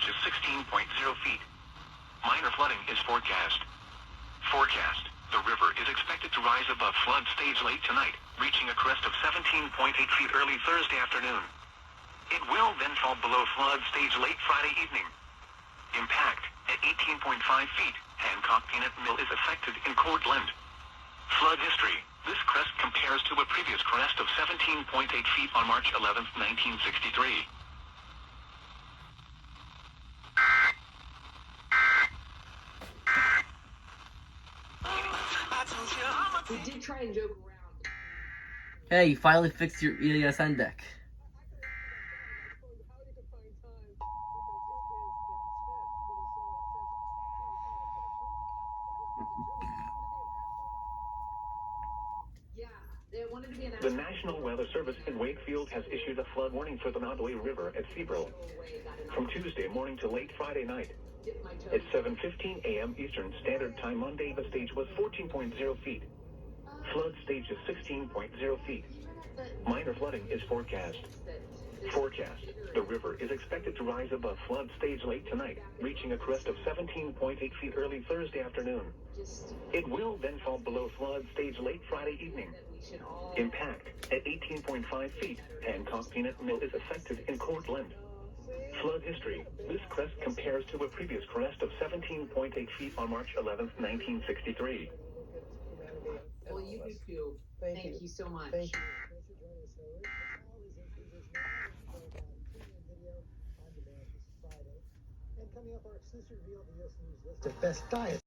is 16.0 feet. Minor flooding is forecast. Forecast. The river is expected to rise above flood stage late tonight, reaching a crest of 17.8 feet early Thursday afternoon. It will then fall below flood stage late Friday evening. Impact at 18.5 feet. Hancock Peanut Mill is affected in Cortland. Flood history. This crest compares to a previous crest of 17.8 feet on March 11, 1963. We did try and joke around. Hey, you finally fixed your EAS deck. Yeah, they wanted to be an The National Weather Service in Wakefield has issued a flood warning for the Nottoway River at Seabrook from Tuesday morning to late Friday night. At 7:15 a.m. Eastern Standard Time Monday, the stage was 14.0 feet. Flood stage is 16.0 feet. Minor flooding is forecast. Forecast. The river is expected to rise above flood stage late tonight, reaching a crest of 17.8 feet early Thursday afternoon. It will then fall below flood stage late Friday evening. Impact at 18.5 feet. Hancock Peanut Mill is affected in Cortland. Flood history. This crest compares to a previous crest of 17.8 feet on March 11, 1963. Well, you do too. Thank you so much. Thank you. And coming up, our exclusive reveal of the U.S. News list of best diets.